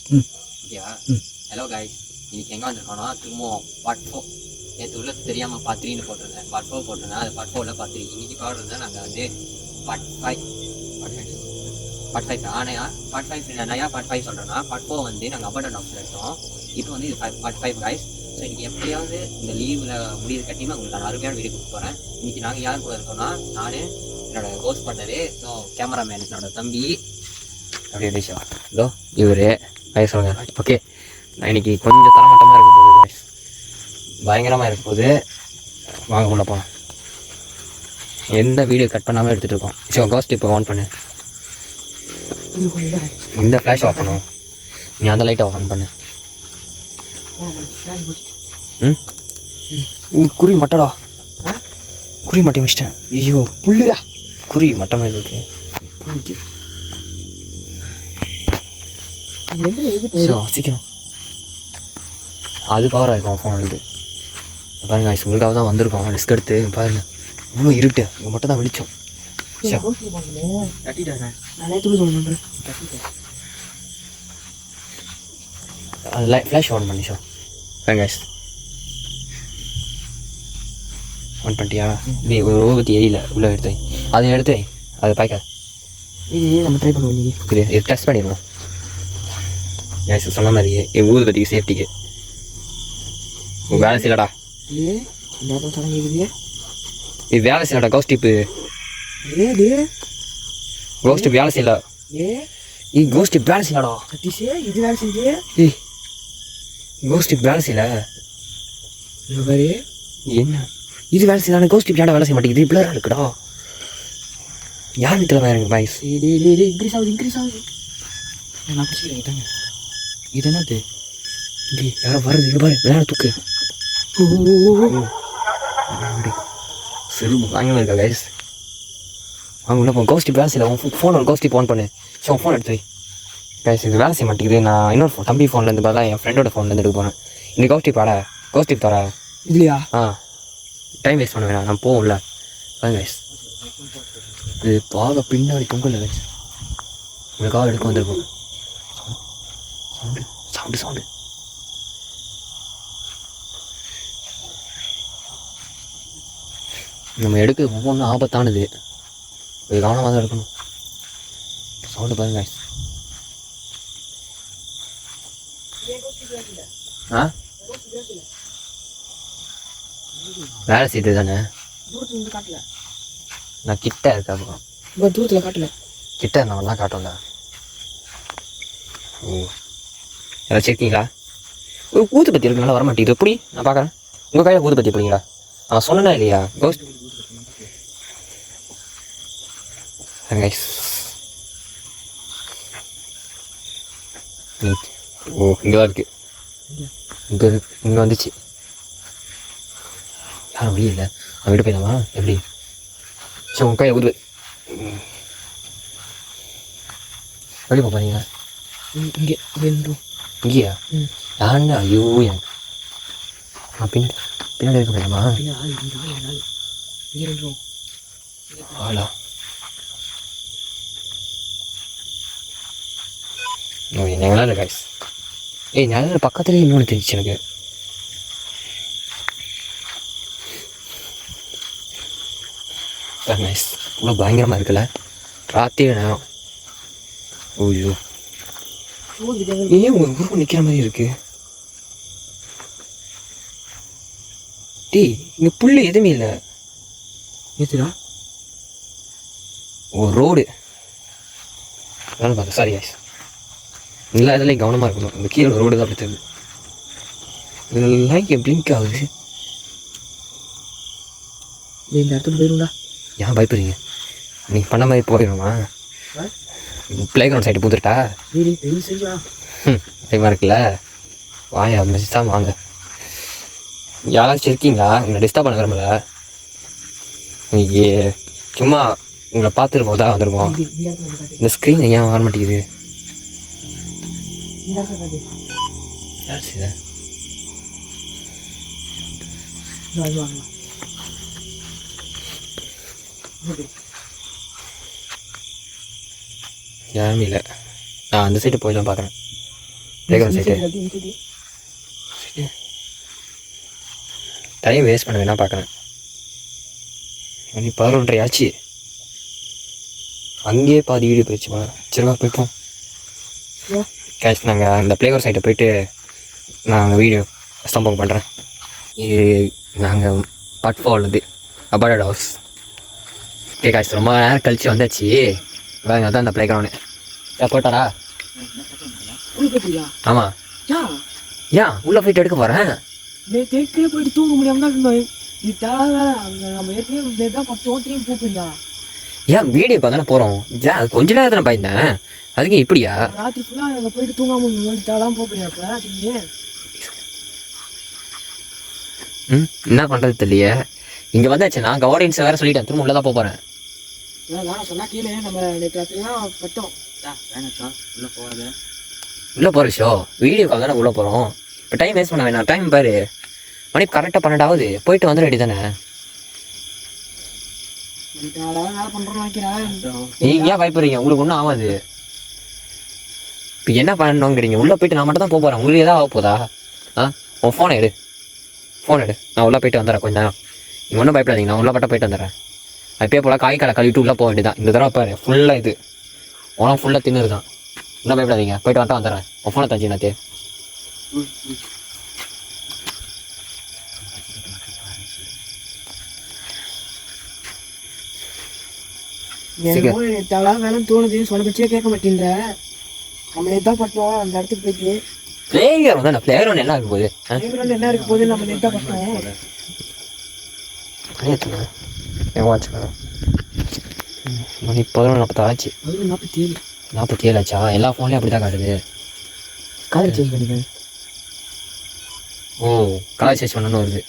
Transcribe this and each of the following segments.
ஓகேவா? Hello guys, இன்னைக்கு எங்கே வந்திருக்கோன்னா திரும்ப பார்ட் 4. நேற்று உள்ள தெரியாமல் பார்ட் 3ன்னு போட்டிருந்தேன், பார்ட் 4 போட்டிருந்தேன். அது பார்ட் 4ல் பார்ட் 3. இன்னைக்கு பாடுறது நாங்கள் வந்து பார்ட் 5. பார்ட் 5 ஆனால் பார்ட் 5 நான் ஏன் பார்ட் 5 சொல்கிறேன்னா, பார்ட் 4 வந்து நாங்கள் அபண்டன்ட் ஆஃப்ல எடுத்தோம். இப்போ வந்து இது பார்ட் 5 காய்ஸ். ஸோ இன்றைக்கி எப்படியாவது இந்த லீவில் முடிவு கட்டியுமே உங்களுக்கு நான் அருமையான வீடியோ கொடுக்க போகிறேன். இன்றைக்கி நாங்கள் யார் கூட இருக்கோன்னா, நான் என்னோட ஹோஸ்ட் பண்ணரு, ஸோ கேமராமேன் என்னோட தம்பி அப்படியே டிஷா இதோ இவர் காய் சொல்லுங்க. ஓகே, நான் இன்னைக்கு கொஞ்சம் தரமட்டமாக இருக்க போகுது காய்ஸ், பயங்கரமாக இருக்க போகுது. வாங்க உள்ள போகலாம். எந்த வீடியோ கட் பண்ணாமல் எடுத்துகிட்டு இருக்கோம். ஸோ கோஸ்ட் இப்போ ஆன் பண்ணு, இந்த ஃப்ளாஷ் ஆஃப் பண்ணுவோம், நீ அந்த லைட்டை ஆன் பண்ணு. குறி மட்டடா, குறி மட்டை வச்சிட்டேன். ஐயோ புள்ளுடா, குறி மட்டமாக இருக்கு. சீக்கிரம் அது பவராக இருக்கும் ஃபோன் வந்து பாருங்க. உங்களுக்காக தான் வந்திருக்கோம் டிஸ்க் எடுத்து. பாருங்க இவ்வளோ இருட்டு, இங்கே மட்டும் தான் வெளிச்சம். அது ஃப்ளாஷ் ஆன் பண்ணி சார். பாருங்க ஆன் பண்ணிட்டியா? நீ ஒரு ஊபத்தி எரியல உள்ளே எடுத்து அதை எடுத்து அதை பாய்க்காது. நம்ம ட்ரை பண்ணுவோம். இது டெஸ்ட் பண்ணிடுவோம். சொன்ன மாதிரியே என் ஊதுபத்திக்கு சேஃப்டிக்கு வேலை செய்யலடா. இது வேலை செய்யலடா. கோஸ்ட் டிப்பு வேலை செய்யல. கோஸ்ட் டிப் வேலை செய்யலடா. இது வேலை செஞ்சு கோஸ்ட் டிப் வேலை செய்யல. என்ன இது வேலை செய்யல? கோஸ்ட் டிப் ஏன்டா வேலை செய்ய மாட்டேங்குது? பிளரா இருக்குடா. யாருன்னு தெரியல எனக்கு பாய்ஸ். இன்க்ரீஸ் ஆகுது. நான் பிடிச்சிக்கிறேன். இது என்னது? இங்கே யாரோ வருது. இங்கே பாரு, வேற தூக்கு. சரி வாங்கலாம் இருக்கா கைஸ். அவங்க உள்ள கோஸ்ட் டிப் வேலை செய்யல. உன் ஃபோன் கோஸ்ட் டிப் ஆன் பண்ணு. சரி உன் ஃபோன் எடுத்து கைஸ். இது வேலை செய்ய மாட்டேங்குது. நான் இன்னொரு ஃபோன் தம்பி ஃபோன்லேருந்து பார்த்தா என் ஃப்ரெண்டோட ஃபோன்லேருந்து எடுக்க போகிறேன். இன்னைக்கு கோஸ்ட் டிப் கோஸ்ட் டிப் தர இல்லையா? டைம் வேஸ்ட் பண்ண வேணாம், நான் போகல. கைஸ் இது பாக பின்னாடி பொங்கல் கைஸ். உங்களுக்காக எடுக்க வந்திருக்கோம். சவுண்டு நம்ம எடுக்க ஒவ்வொன்றும் ஆபத்தானது, ஒரு கவனமாக தான் எடுக்கணும். சவுண்டு பாருங்க. வேலை செய்யுது தானே. நான் கிட்ட இருக்கா தூரத்தில் காட்டல, கிட்ட இருந்தா காட்டல. ஓ யாராச்சும் இருக்கீங்களா? ஒரு ஊதுபத்தி இருக்குனால வர மாட்டேங்குது. எப்படி நான் பார்க்குறேன். உங்கள் கையில் ஊதுபத்தி எப்படிங்களா? நான் சொன்னேன்னா இல்லையா கோஸ்ட்? ஓ இங்கே தான் இருக்கு. இங்கே வந்துச்சு. யாரும் வழி இல்லை. அவன் வீட்டு போயிடலாமா எப்படி? சரி உங்கள் கையில் ஊது வெளியே போகிறீங்களா? இங்கே இங்கேயா? யாருன்னா? ஐயோ எனக்கு நான் பின்னாடி இருக்க வேண்டாமா? ஆளா என்னங்களா இல்லை கைஸ். நல்ல பக்கத்துலேயே இன்னொன்று தெரிஞ்சு எனக்கு. நைஸ். இவ்வளோ பயங்கரமாக இருக்குல்ல ராத்திரி நேரம். ஓய்யோ ஏன் ஒரு உருவம் நிற்கிற மாதிரி இருக்கு? இங்கே புல்லு எதுவுமே இல்லை. எதுடா? ஒரு ரோடு அதனால பார்த்தேன். சாரி கைஸ், எல்லா இதுலையும் கவனமாக இருக்கணும். இந்த கீழே ரோடு தான் அப்படி தெரியுது. இதெல்லாம் இங்கே பிளிங்க் ஆகுது. இந்த இடத்துல போயிடும்டா. ஏன் பயப்படுறீங்க? நீங்கள் பண்ண மாதிரி போயிடுமா? பிளே கிரவுண்ட் சைடு பூத்துட்டா பயமாக இருக்குல்ல. வாயா மெசேஜ் வாங்க. யாராச்சும் இருக்கீங்களா? என்னை டிஸ்டர்ப் பண்ண விரும்பல. நீங்கள் சும்மா உங்களை பார்த்துட்டு போதா வந்துருக்கோம். இந்த ஸ்க்ரீன் ஏன் வர மாட்டேங்குது? யார் செய்த? யாருமே இல்லை. நான் அந்த சைடு போய் தான் பார்க்குறேன். பிளே சைட்டு டைம் வேஸ்ட் பண்ண வேணா பார்க்குறேன். மணி 11:30 ஆச்சு. அங்கேயே பாதி வீடியோ போயிடுச்சுமா. சரிவா போய்ப்போம். கேஷ் நாங்கள் அந்த பிளேவர் சைட்டை போயிட்டு நான் வீடியோ சம்பவம் பண்ணுறேன். இது நாங்கள் பட்ஃபால் அபார்டட் ஹவுஸ். ஓகே காய்ச்சி ரொம்ப நேரம் கழிச்சு வந்தாச்சு. வேறு அதான் அந்த ப்ளே கிரவுண்டு போட்டாரா? ஆமாம். ஏன் உள்ளே போயிட்டு எடுக்க போகிறேன்? போயிட்டு தூங்க முடியாம ஏன் வீடியோ தானே போகிறோம். கொஞ்ச நேரம் தானே பயந்தேன். அதுக்கு இப்படியா? ராத்திரி ஃபுல்லாக அங்கே போயிட்டு தூங்காமல் போகிறேன். என்ன பண்ணுறது தெரியலையே. இங்கே வந்தாச்சு. நான் ஆடியன்ஸ் வேறு சொல்லிட்டேன். திரும்ப உள்ளே தான் போகிறேன். சொன்னால் கீழே நம்ம நேற்று பட்டோம். உள்ளே போகிற ஷோ வீடியோ கால் தானே உள்ளே போகிறோம். இப்போ டைம் வேஸ்ட் பண்ண வேணாம். டைம் பாரு, மணி கரெக்டாக 12 போயிட்டு வந்துட ரெடி தானே. நீங்கள் ஏன் பயப்படுறீங்க? உங்களுக்கு ஒன்றும் ஆகாது. இப்போ என்ன பண்ணணுங்கிறீங்க? உள்ளே போயிட்டு நான் மட்டும் தான் போகிறேன். உங்களுக்கு எதாவது ஆக போதா? உன் ஃபோனை எடு. நான் உள்ளே போயிட்டு வந்துடுறேன். கொஞ்சம் நேரம் நீங்கள் ஒன்றும் பயப்படாதீங்க. நான் உள்ளே பட்ட போயிட்டு வந்துடுறேன். அப்பயே போல் காய் கடை கழுவிட்டு உள்ளே போக வேண்டியதான். இந்த தடவை பாரு ஃபுல்லாக இது உனக்கு ஃபுல்லாக தின்னு தான். இன்னும் பயப்படாதீங்க. போயிட்டு வந்துடுறேன். உன் ஃபோனை தஞ்சி நாத்தே. வேலை தோணுது. சொல்ல பற்றியே கேட்க மாட்டேன்ற. நம்ம எதான் பட்டோம் அந்த இடத்துக்கு போயிட்டு பிளேயர் வந்து பிளேயர் ஒன்று என்ன இருக்க போகுது? என்ன இருக்க போகுது? நம்ம எதான் பட்டோம். மணி 11:40 ஆச்சு. 47 ஆச்சா? எல்லா ஃபோன்லேயும் அப்படி தான் காட்டுது. காலேஜ் சேஞ்ச் பண்ணிக்கிறேன். காலேஜ் சேஞ்ச் பண்ணணும் வருது.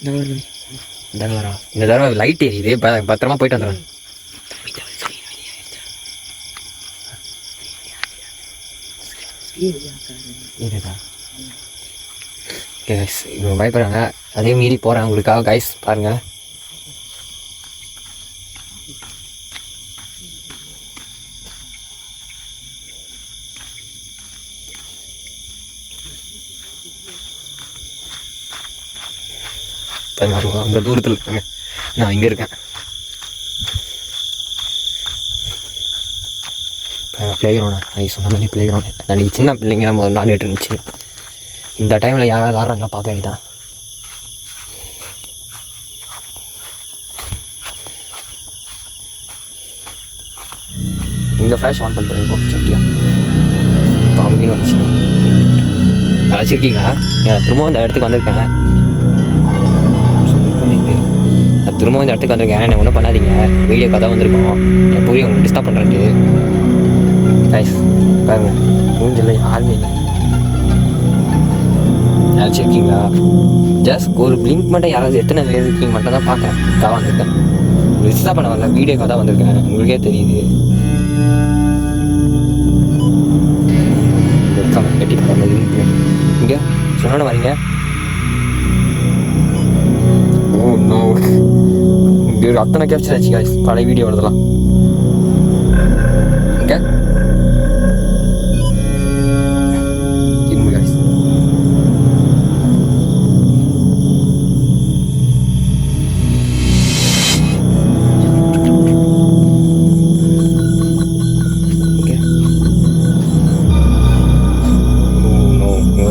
இந்த தடவை லைட் எரியுது. பத்திரமா போயிட்டு வந்துடுறேன். இவங்க பயப்படுறாங்க. அதே மீறி போகிறேன் உங்களுக்காக. கைஸ் பாருங்க. அந்த தூரத்தில் இருக்காங்க. நான் இங்கே இருக்கேன். ப்ளே கிரவுண்ட் சொன்ன மாதிரி ப்ளே கிரவுண்ட். அன்றைக்கி சின்ன பிள்ளைங்க விளாண்டுட்டு இருந்துச்சு. இந்த டைமில் யாராவது விளாட்றாங்களா பார்க்க வேண்டியதான். இந்த ஃப்ளாஷ் ஆன் பண்ணுறேன். இப்போ சட்டியா பாம்பு வந்துச்சு. அழைச்சிருக்கீங்களா? திரும்பவும் இந்த இடத்துக்கு வந்திருக்கேன். திரும்பவும் இந்த இடத்துக்கு வந்திருக்கேன். என்ன ஒன்றும் பண்ணாதீங்க. வீடியோ கதை வந்திருக்கோம். என் போய் உங்களுக்கு டிஸ்டர்ப் பண்ணுறேன்ட்டு. கைஸ் பாருங்க, மூஞ்சில் யாருமே இல்லை. அழைச்சிருக்கீங்களா? ஜஸ்ட் ஒரு பிளிங்க் மட்டும் யாராவது எத்தனை பேர் இருக்கீங்க மட்டும் தான் பார்க்கேன். தான் வந்திருக்கேன். டிஸ்டர்ப் பண்ண வரல. வீடியோக்காக தான் வந்திருக்கேன். உங்களுக்கே தெரியுது. கட்டிட்டு பண்ணது இங்கே சொன்ன வரீங்க. இங்கே ஒரு அத்தனை கேப்சர் ஆச்சு காய்ஸ். பழைய வீடியோ வருதெல்லாம் இங்கே காய்ஸ்.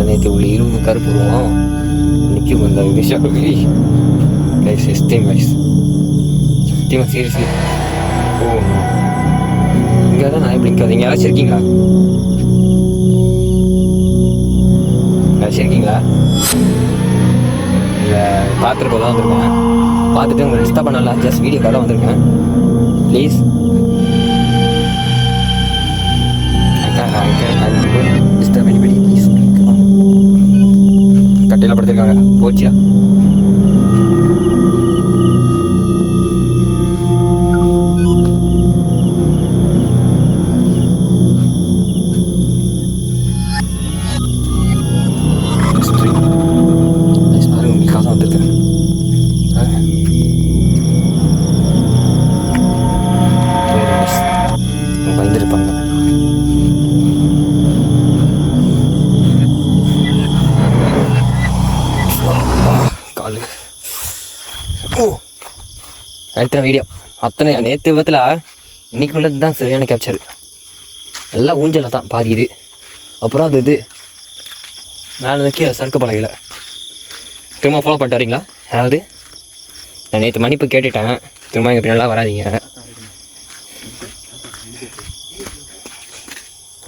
நேற்று உள்ள இரும்பு கருப்புருவோம் நிற்கும் அந்த விஷயம் கைஸ். எஸ்டேம் கைஸ் சத்தியமாக சீரியஸ்லி. இங்கே தான் நான் எப்படி நிற்காது. இங்கே யாராச்சும் இருக்கீங்களா? இருக்கீங்களா? இல்லை பார்த்துட்டு போதான் வந்திருக்கேன். பார்த்துட்டு உங்களை டிஸ்டர்ப் பண்ணல. ஜஸ்ட் வீடியோக்காக தான் வந்திருக்கேன். Please disturb anybody please. கட்டையில் படுத்திருக்காங்க. போச்சியா? எடுத்த வீடியோ அத்தனை நேற்று விதத்தில் இன்னைக்கு உள்ளது தான் சரியான கேப்சர். எல்லாம் ஊஞ்சலில் தான் பாதி இது. அப்புறம் அது இது மேலே கீழே சறுக்க பழகல. திரும்ப ஃபாலோ பண்ணிட்டு வரீங்களா யாராவது? நான் நேற்று மன்னிப்பு கேட்டுட்டேன், திரும்ப எங்கள் பின்னாலாம் வராதிங்க.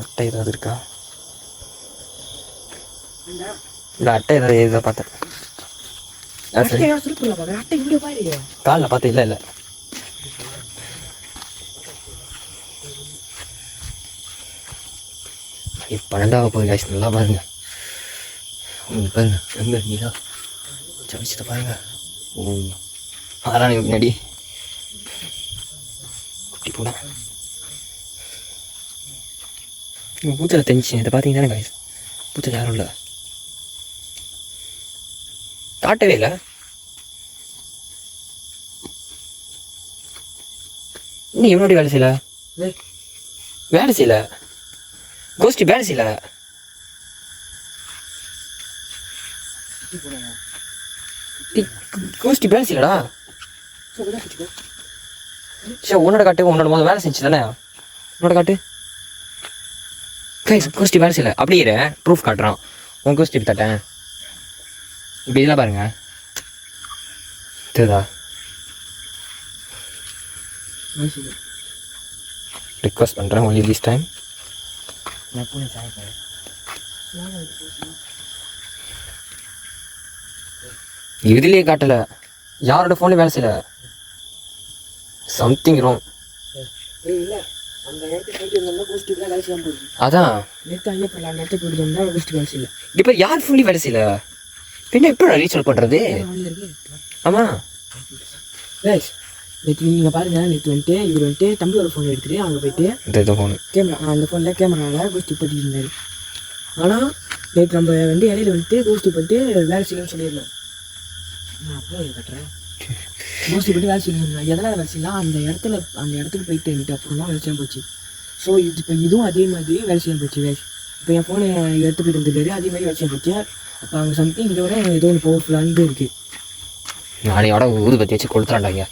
அட்டை ஏதாவது இருக்கா? இல்லை அட்டை ஏதாவது இதை பார்த்தேன். காலில் பார்த்தேன். இல்லை இப்போ 12 போகுது காய்ச்சி. நல்லா பாருங்க, உங்களுக்கு பாருங்க எங்கே நீலா சமைச்சதை பாருங்க. ஓ அதெல்லாம் எனக்கு முன்னாடி குட்டி போட பூச்சலை தெரிஞ்சு இதை பார்த்தீங்க தானே காய்ச்சி. பூச்சல் யாரும் இல்லை, காட்டவே இல்லை. இன்னும் இவனோட வேலை செய்யல கோஷ்டி வேலை செய்யல. கோஷ்டி வேலை செய்யலடா. சரி உன்னோட காட்டு, உன்னோட முதல் வேலை செஞ்சு தானே உன்னோட காட்டு. கோஷ்டி வேலை செய்யல. அப்படியே ப்ரூஃப் காட்டுறான். உன் கோஷ்டி தட்டேன் இப்படி இதெல்லாம் பாருங்க தெரியுதா? ரிக்வஸ்ட் பண்ணுறேன் ஒன்லி திஸ் டைம். இதுலேயே காட்டலை, யாரோட ஃபோன்லேயும் வேலை செய்யல. Something wrong. அதான் இப்போ யார் ஃபோன்லேயும் வேலை செய்யல. பின்ன எப்படி ரீசால்வ் பண்ணுறது? ஆமாம் நேற்று நீங்கள் பாருங்கள், நேற்று வந்துட்டு இவர் வந்துட்டு தம்பியோட ஃபோன் எடுத்துகிட்டு அங்கே போயிட்டு இந்த ஃபோனு அந்த ஃபோனில் கேமராவில் கோஷ்டி போட்டுட்டு இருந்தார். ஆனால் நேற்று நம்ம வந்து இடையில வந்துட்டு கோஷ்டி போட்டு வேலை செய்யணும்னு சொல்லியிருந்தோம். நான் அப்படியே கட்டுறேன் கோஷ்டி போட்டு வேலை செய்யணும். எதனால் வேலை செய்யலாம், அந்த இடத்துக்கு போயிட்டு வந்துட்டு அப்புறம் தான் வேலை செய்ய போச்சு. ஸோ இப்போ இதுவும் அதே மாதிரி வேலை செய்ய போச்சு. இப்போ என் ஃபோனை எடுத்து போயிட்டு வந்துட்டாரு, அதே மாதிரி வேலை செய்ய போச்சு. அப்போ அவங்க சம்திங் இதை விட ஏதோ ஒன்று பவர்ஃபுல்லானது இருக்குது. நாளையோட ஊதுபத்தி வச்சு கொடுத்துறாண்டாங்க.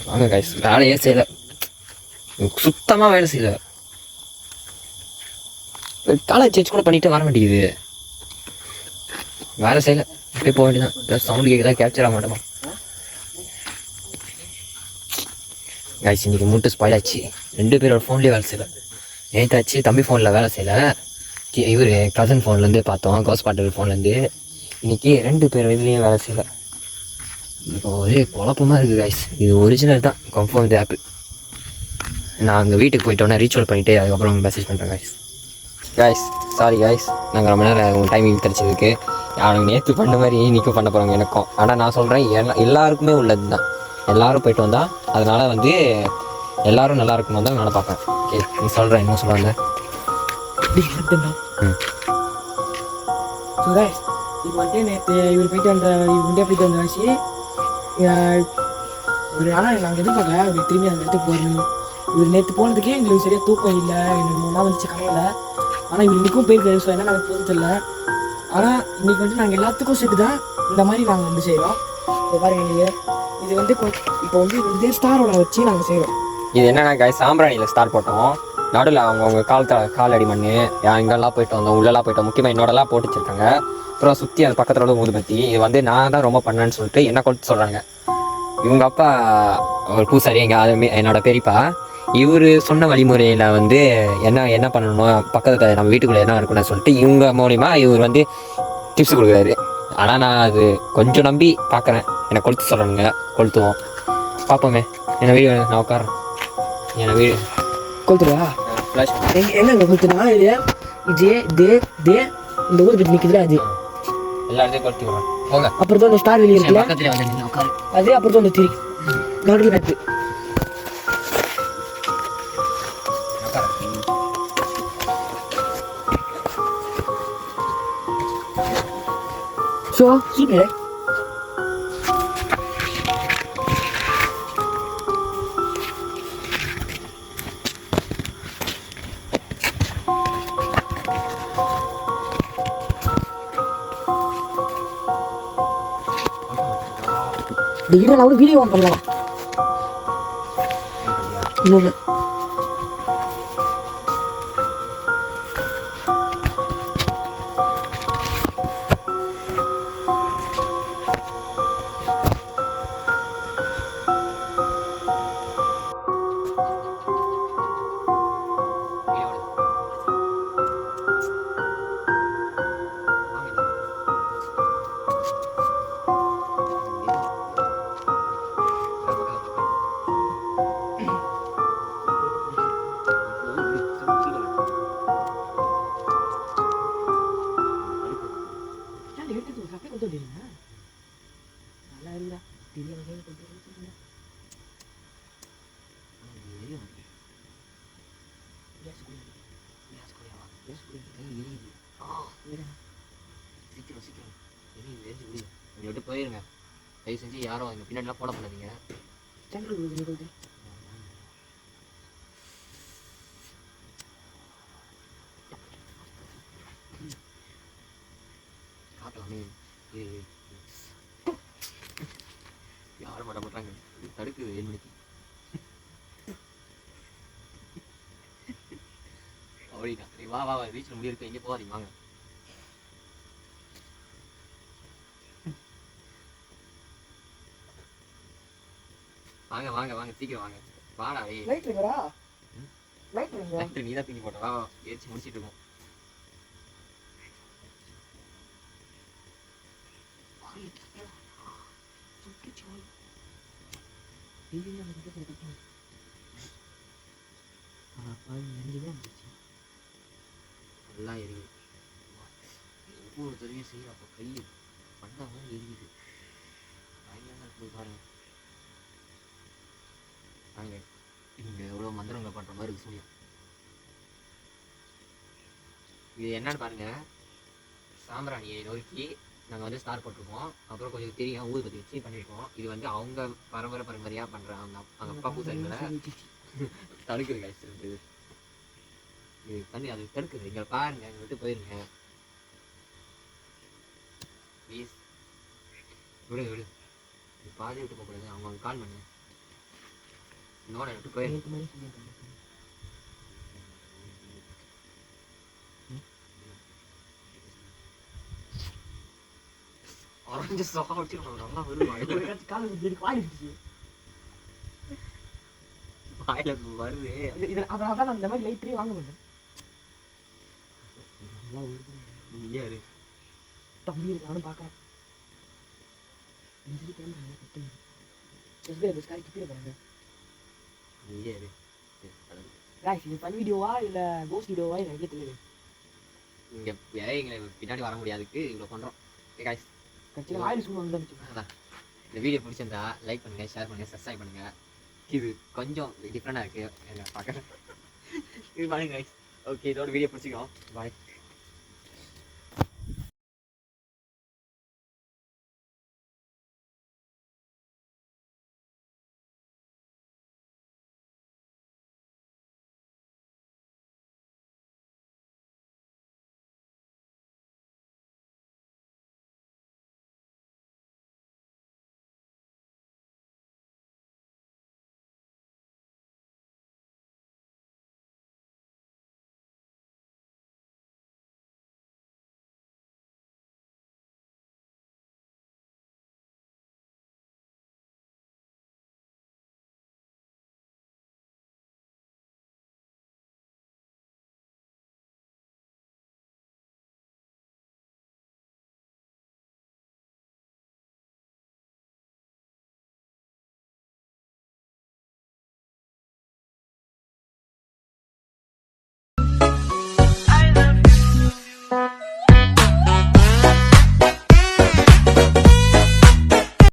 வாங்க கைஸ், வேலையே செய்யல, சுத்தமாக வேலை செய்யல. காலேஜ் சேஞ்ச் கூட பண்ணிட்டு வர வேண்டியது, வேலை செய்யல. அப்படியே போக வேண்டியதான். சவுண்டு கேட்குதா கேப்சர் ஆக மாட்டோமா கைஸ்? இன்னைக்கு மூட்டு ஸ்பாயில் ஆச்சு. 2 பேரோட ஃபோன்லேயே வேலை செய்யல. நேற்றாச்சு தம்பி ஃபோனில் வேலை செய்யலை, இவர் கசன் ஃபோன்லேருந்து பார்த்தோம், கோஸ் பாட்டர் ஃபோன்லேருந்து. இன்னைக்கு 2 பேர் இதுலேயும் வேலை செய்யலை. இப்போ ஒரே குழப்பமாக இருக்குது கைஸ். இது ஒரிஜினல் தான், கன்ஃபார்ம் இது ஆப்பு. நான் அங்கே வீட்டுக்கு போயிட்டோன்னே ரீசால்வ் பண்ணிவிட்டு அதுக்கப்புறம் மெசேஜ் பண்ணுறேன் கைஸ். சாரி கைஸ், நாங்கள் ரொம்ப நேரம் உங்கள் டைமிங் கிடச்சதுக்கு. அவங்க நேற்று பண்ண மாதிரி இன்றைக்கும் பண்ண போகிறாங்க எனக்கும். ஆனால் நான் சொல்கிறேன் எல்லாருக்குமே உள்ளது தான். எல்லோரும் போயிட்டு வந்தால் அதனால் வந்து எல்லோரும் நல்லா இருக்கணும் தான் நான் பார்ப்பேன். ஓகே நீ சொல்கிறேன், என்ன சொல்கிறாங்க? இப்போ வந்துட்டு நேற்று இவர் போயிட்டு வந்த ஆச்சு. ஆனால் நாங்கள் எதிர்பார்க்கல அவர் திரும்பி அந்த இடத்துக்கு போகணும். இவர் நேற்று போனதுக்கே எங்களுக்கு சரியாக தூக்கம் இல்லை, எனக்கு ஒன்றா வந்துச்சு கனவுல. ஆனால் இவர் இன்றைக்கும் போயிருக்காரு. ஸோ என்ன நாங்கள் போகிறது இல்லை. ஆனால் இன்றைக்கி வந்துட்டு நாங்கள் எல்லாத்துக்கும் சேர்த்து தான் இந்த மாதிரி நாங்கள் வந்து செய்கிறோம். இப்போ பாருங்கள் நீங்கள், இது வந்து இப்போ வந்து இதே ஸ்டாரோட வச்சு நாங்கள் செய்கிறோம். இது என்னென்னா கைஸ், சாம்பிராணியில் ஸ்டார் போட்டோம். நடுவில் அவங்க கால் அடி மண் எங்கெல்லாம் போயிட்டு வந்தோம், உள்ளெல்லாம் போயிட்டோம். முக்கியமாக என்னோடலாம் போட்டு வச்சுருக்காங்க. அப்புறம் சுற்றி அது பக்கத்தில் ஊதுபத்தி. இது வந்து நான் தான் ரொம்ப பண்ணேன்னு சொல்லிட்டு என்ன கொடுத்து சொல்கிறாங்க. இவங்க அப்பா ஒரு பூசாரி, என்னோட பெரியப்பா. இவர் சொன்ன வழிமுறையில் வந்து என்ன பண்ணணும், பக்கத்தில் நம்ம வீட்டுக்குள்ளே என்ன இருக்கணும்னு சொல்லிட்டு இவங்க மூலிமா இவர் வந்து டிப்ஸ் கொடுக்குறாரு. ஆனால் நான் அது கொஞ்சம் நம்பி பார்க்குறேன். என்னை கொளுத்து சொல்கிறானுங்க, கொளுத்துவோம், பார்ப்போமே. என்ன வீடு நான் உட்காறேன், என்ன வீடு கொளுத்துருவா ஃப்ளாஷ் என்னங்க கொளுத்துனா இது இந்த ஊர் பற்றி நிற்குதுல அது எல்லாத்தையும் கொளுத்தி விடுறேன். போங்க. அப்புறம் தான் அந்த ஸ்டார் வெளியே இருக்குல்ல, பக்கத்தில் வந்து உட்காரு. அது அப்புறம் தான் அந்த திரி நடுவில் கட்டு. So super. டிகிரி நான் ஒரு வீடியோ ஆன் பண்ணலாம் இன்னொன்று நல்லா இருந்தா திடீர்னு விட்டு போயிருங்க. தயவு செஞ்சு யாரும் எங்கள் பின்னாடிலாம் போட பண்ணாதீங்க. காட்டலாமே யாரும் மாட்ட மாட்டாங்க. தடுக்குது 7 மணிக்கு. அப்படின்னா சரி வா வா ரீச்சில் முடியிருக்கு. எங்கே போகாதீங்க வாங்க. வாங்க வாங்க வாங்க சீக்கிரம் வாங்க. வாடா லைட் இருக்கா லைட் நீ தான் தூக்கி போட்ட. வா ஏற்றி முடிச்சிட்டு இருக்கோம். நல்லா எரியுது. ஒவ்வொரு தடவையும் செய்ய அப்போ கை பண்ணாமல் எரியுது. பயங்கரமாக இருக்குது பாருங்க. நாங்க இங்கே எவ்வளோ மந்திரங்களை பண்ணுற மாதிரி இருக்கு சூழ்நிலை. இது என்னன்னு பாருங்க. சாம்பிராணியை நோக்கி நாங்கள் வந்து ஸ்டார் போட்டிருக்கோம். அப்புறம் கொஞ்சம் தெரியும் ஊதுபத்தி வச்சு பண்ணியிருக்கோம். இது வந்து அவங்க பரம்பரையாக பண்ணுற அவங்க அப்பா பூசாரிகளை தடுக்குது காய்ச்சி இருக்குது. இது தண்ணி அது தடுக்குது. இங்கே பாருங்க எங்களை விட்டு போயிருங்க ப்ளீஸ். விடு விடு பாதி விட்டு போகக்கூடாது. அவங்க கால் பண்ணு. இன்னொன்று விட்டு போயிருங்க. ஆரஞ்சு சாப்பிட்டு நல்லா வருது. வாயில வருது. அதான் அந்த மாதிரி லைட்லேயே வாங்க முடியும். தம்பி நானும் பார்க்குறேன். ஃபன் வீடியோவா இல்லை கோஸ்ட் வீடியோவா எனக்கு தெரியாது. இங்கே எங்களை பின்னாடி வர முடியாதுக்கு இவ்வளோ பண்ணுறோம். காய்ஸ் கட்சியில் ஆயில் சொல்லுவாங்க. இந்த வீடியோ பிடிச்சிருந்தா லைக் பண்ணுங்கள், ஷேர் பண்ணுங்கள், சப்ஸ்கிரைப் பண்ணுங்கள். இது கொஞ்சம் டிஃப்ரெண்டாக இருக்குது. பார்க்குறேன் இது பாருங்க காய்ஸ். ஓகே இதோட வீடியோ பிடிச்சிக்கிறோம். பாய்.